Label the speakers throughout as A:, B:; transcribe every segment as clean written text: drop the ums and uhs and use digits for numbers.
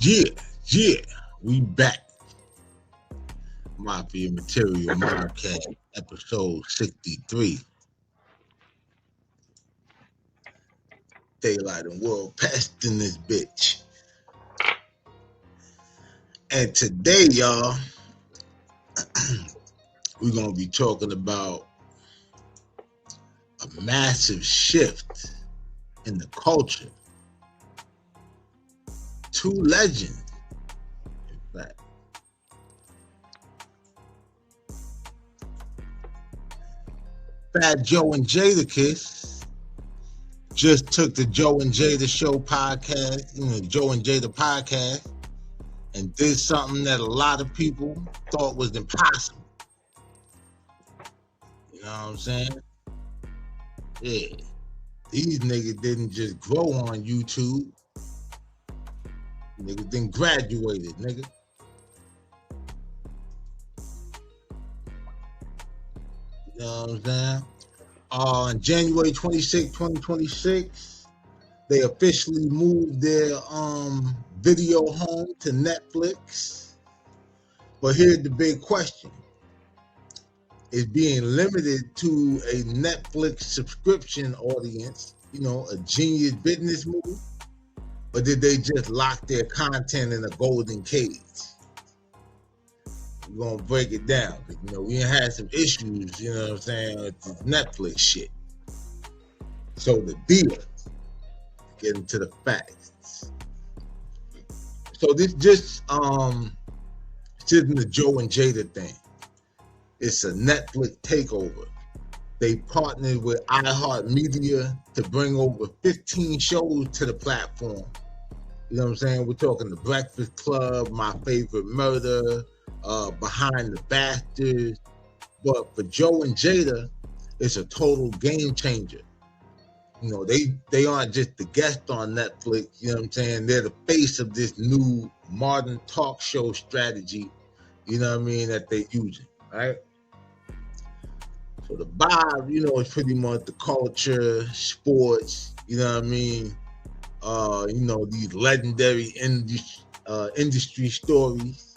A: Yeah, yeah, we back. Mafia Material Marquez, episode 63. Daylight and World Pest in this bitch. And today, y'all, we're going to be talking about a massive shift in the culture. Two legends, in fact. Fat Joe and Jada Kiss just took the Joe and Jada show podcast, Joe and Jada podcast, and did something that a lot of people thought was impossible. You know what I'm saying? Yeah. These niggas didn't just grow on YouTube. Niggas didn't graduated, nigga. You know what I'm saying? On January 26, 2026, they officially moved their video home to Netflix. But here's the big question. Is being limited to a Netflix subscription audience, a genius business move? Or did they just lock their content in a golden cage? We're going to break it down. We had some issues, with this Netflix shit. So the deal, getting to the facts. So this just isn't the Joe and Jada thing. It's a Netflix takeover. They partnered with iHeartMedia to bring over 15 shows to the platform. You know what I'm saying? We're talking The Breakfast Club, My Favorite Murder, Behind the Bastards. But for Joe and Jada, it's a total game changer. They aren't just the guest on Netflix, you know what I'm saying? They're the face of this new modern talk show strategy, that they're using, right? So the vibe, is pretty much the culture, sports, these legendary industry stories,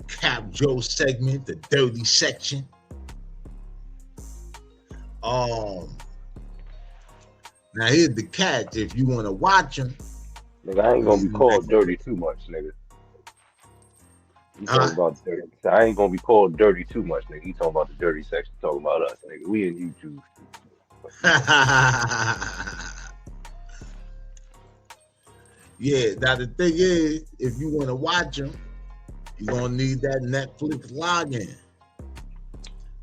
A: Cap Joe segment, the dirty section. Now here's the catch. If you want to watch them,
B: nigga, I ain't gonna be called dirty too much, nigga. You talking about dirty? I ain't gonna be called dirty too much, nigga. You talking about the dirty section? Talking about us, nigga. We in YouTube.
A: Yeah. Now the thing is, if you want to watch them, you're gonna need that Netflix login.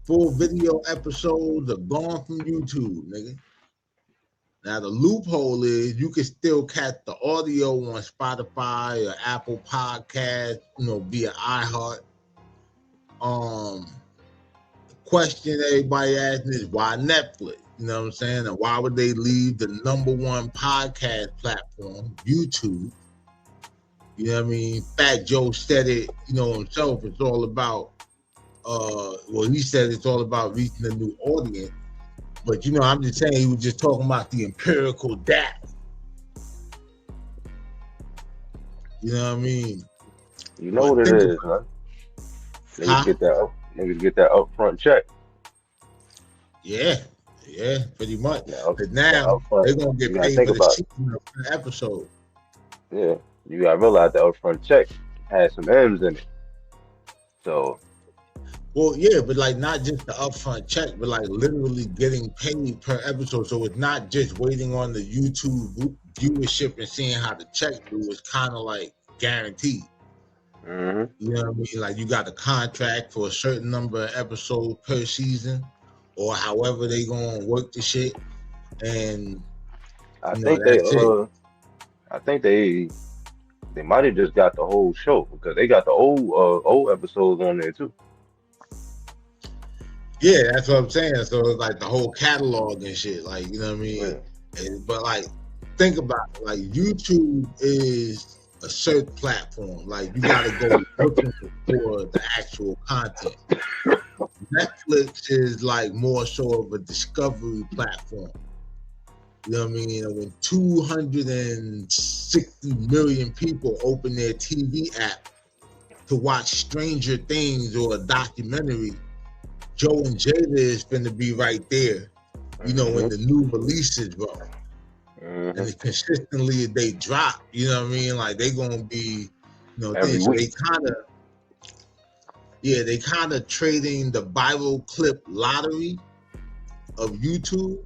A: Full video episodes are gone from YouTube, nigga. Now the loophole is you can still catch the audio on Spotify or Apple Podcasts, via iHeart. The question everybody asking is why Netflix? You know what I'm saying? And why would they leave the number one podcast platform, YouTube? You know what I mean? Fat Joe said it, himself. It's all about, he said it's all about reaching a new audience. But, I'm just saying he was just talking about the empirical data. You know what I mean?
B: You know what it is, man. Niggas get that upfront check.
A: Yeah, pretty much. But now they're going to get paid for the season of the episode.
B: Yeah, you got to realize the upfront check has some M's in it. So...
A: Well, yeah, but not just the upfront check, but literally getting paid per episode. So it's not just waiting on the YouTube viewership and seeing how the check do. It's kind of guaranteed.
B: Mm-hmm.
A: You know what I mean? You got a contract for a certain number of episodes per season, or however they gonna work the shit. And
B: I think they might have just got the whole show because they got the old episodes on there too.
A: Yeah, that's what I'm saying. So it's the whole catalog and shit, you know what I mean?
B: Yeah.
A: But think about it. YouTube is a search platform. You gotta go looking for the actual content. Netflix is more so of a discovery platform. You know what I mean? And when 260 million people open their TV app to watch Stranger Things or a documentary, Joe and Jada is finna be right there, you know, when the new releases, bro. And it's consistently they drop, you know what I mean? Like they gonna be, you know,
B: every
A: things. So
B: week.
A: they kind of trading the viral clip lottery of YouTube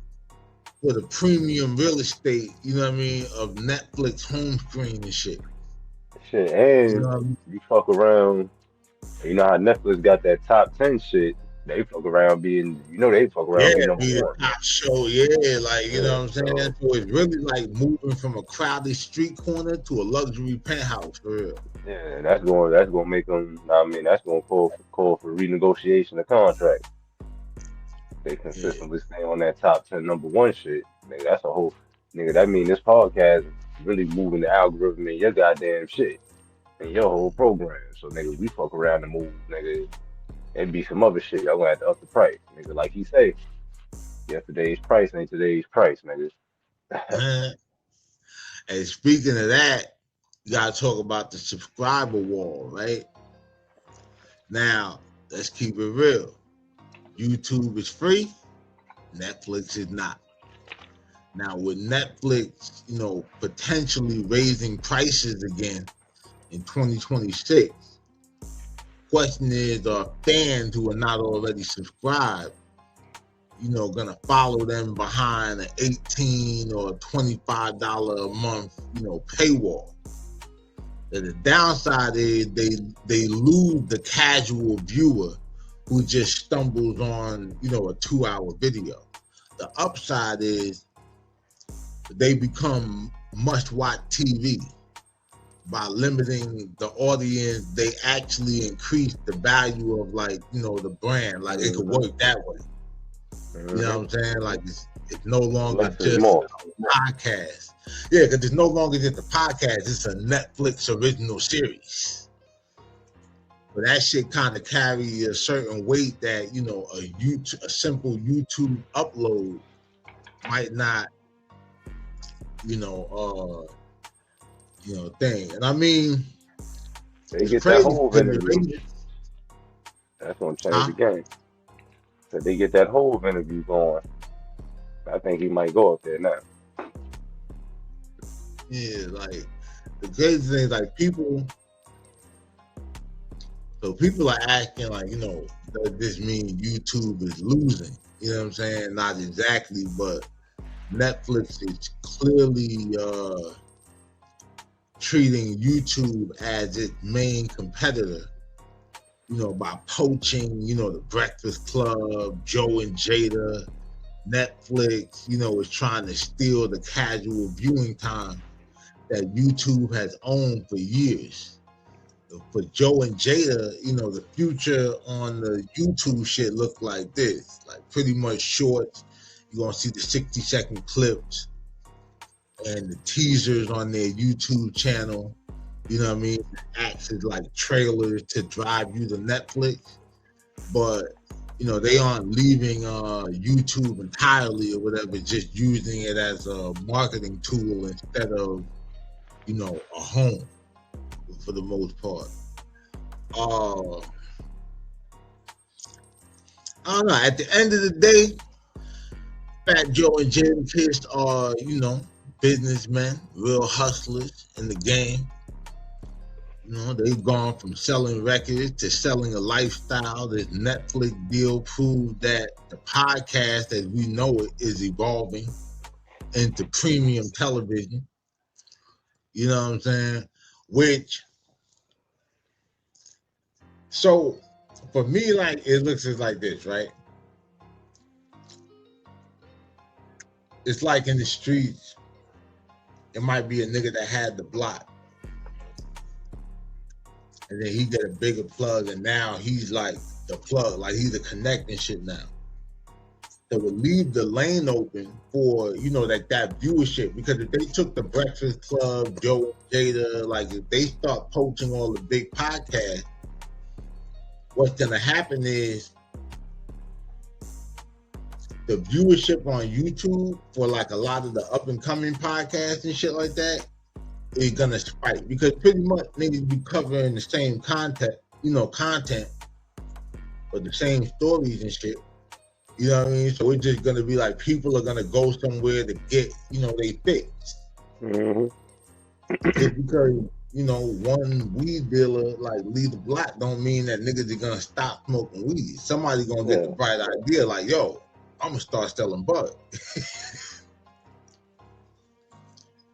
A: for the premium real estate, you know what I mean, of Netflix home screen and shit.
B: Shit,
A: You know
B: and
A: what I mean?
B: you fuck around. You know how Netflix got that top 10 shit. They fuck around being, they fuck
A: Yeah,
B: around being number
A: be the
B: one.
A: top show, yeah, like you
B: Yeah,
A: know what I'm saying.
B: so
A: So it's really like moving from a crowded street corner to a luxury penthouse for real.
B: yeah, that's gonna make them. I mean, that's gonna call for renegotiation of contract. They
A: Yeah,
B: consistently stay on that top 10 number one shit. Nigga, that's a whole nigga. That mean this podcast is really moving the algorithm in your goddamn shit and your whole program. So nigga, we fuck around and move, nigga. It'd be some other shit. Y'all gonna have to up the price, nigga. Like he say, yesterday's price ain't today's price, nigga.
A: man. And speaking of that, you gotta talk about the subscriber wall, right? Now, let's keep it real. YouTube is free, Netflix is not. Now, with Netflix, you know, potentially raising prices again in 2026, question is, are fans who are not already subscribed, you know, gonna follow them behind an $18 or $25 a month, you know, paywall? And the downside is they lose the casual viewer who just stumbles on, you know, a 2-hour video. The upside is they become must-watch TV. By limiting the audience, they actually increase the value of, like, you know, the brand. Like it could work that way. You know what I'm saying? Like it's no longer
B: Less is
A: just
B: more.
A: a podcast. Yeah, because it's no longer just a podcast. It's a Netflix original series. But that shit kind of carry a certain weight that, you know, a simple YouTube upload might not, thing. And I mean,
B: They
A: it's
B: get that
A: crazy
B: whole
A: because the
B: interview.
A: ratings,
B: That's gonna change
A: huh?
B: the game. So they get that whole interview going. I think he might go up there now.
A: Yeah, like the crazy thing is like people. So people are acting like, you know, does this mean YouTube is losing? You know what I'm saying? Not exactly, but Netflix is clearly treating YouTube as its main competitor, you know, by poaching, you know, the Breakfast Club, Joe and Jada. Netflix, you know, is trying to steal the casual viewing time that YouTube has owned for years. For Joe and Jada, you know, the future on the YouTube shit look like this, like pretty much shorts. You're gonna see the 60-second clips and the teasers on their YouTube channel. You know what I mean? Acts as like trailers to drive you to Netflix, but you know they aren't leaving YouTube entirely or whatever, just using it as a marketing tool instead of, you know, a home for the most part. I don't know. At the end of the day, Fat Joe and Jada Kiss are, you know, businessmen, real hustlers in the game. You know, they've gone from selling records to selling a lifestyle. This Netflix deal proved that the podcast as we know it is evolving into premium television. You know what I'm saying? So for me, like, it looks like this, right? It's like in the streets, it might be a nigga that had the block. And then he get a bigger plug, and now he's like the plug, like he's the connecting shit now. That would leave the lane open for, you know, like that viewership. Because if they took the Breakfast Club, Joe, Jada, like if they start poaching all the big podcasts, what's gonna happen is the viewership on YouTube for like a lot of the up and coming podcasts and shit like that is gonna spike because pretty much niggas be covering the same content, but the same stories and shit. You know what I mean? So it's just gonna be like people are gonna go somewhere to get, they fix.
B: Mm-hmm.
A: Just because, one weed dealer like leave the block don't mean that niggas are gonna stop smoking weed. Somebody gonna get the bright idea like, yo, I'm gonna start selling bud.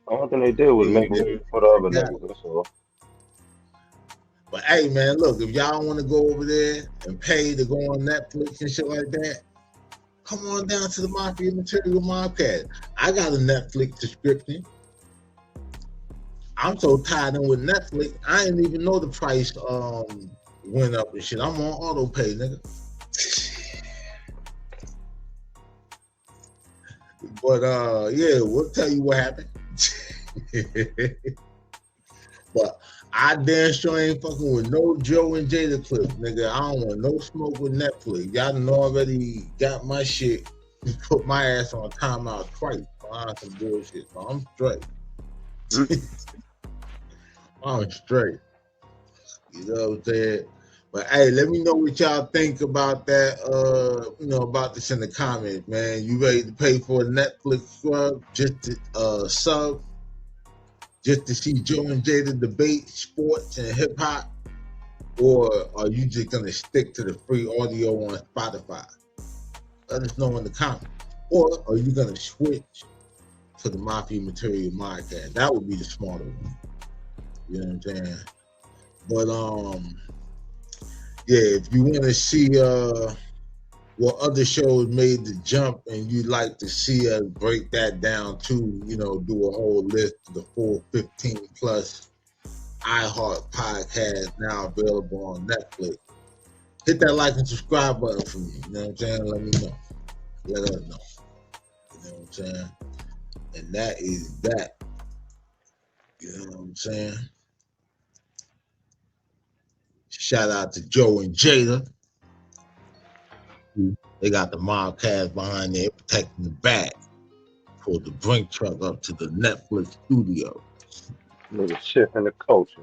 B: All thing they did was make room for the other niggas. That's all.
A: But hey, man, look, if y'all want to go over there and pay to go on Netflix and shit like that, come on down to the Mafia Material Mobcast. I got a Netflix subscription. I'm so tied in with Netflix, I didn't even know the price went up and shit. I'm on auto pay, nigga. But yeah, we'll tell you what happened. But I damn sure ain't fucking with no Joe and Jada clips, nigga. I don't want no smoke with Netflix. Y'all done already got my shit, put my ass on timeout twice behind some bullshit. So I'm straight. I'm straight. You know what I'm saying? But hey, let me know what y'all think about that, about this in the comments, man. You ready to pay for a Netflix sub just to sub? Just to see Joe and Jada debate sports and hip hop? Or are you just gonna stick to the free audio on Spotify? Let us know in the comments. Or are you gonna switch to the Mafia Material Podcast? That would be the smarter one. You know what I'm saying? But yeah, if you want to see what other shows made the jump and you'd like to see us break that down too, do a whole list of the full 15 plus iHeart podcast now available on Netflix. Hit that like and subscribe button for me. You know what I'm saying? Let me know. Let us know. You know what I'm saying? And that is that. You know what I'm saying? Shout out to Joe and Jada. They got the Mobcast behind there protecting the back. Pulled the Brink truck up to the Netflix studio.
B: Nigga shifting the culture.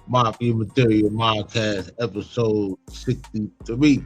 A: Mafia Material Mobcast episode 63.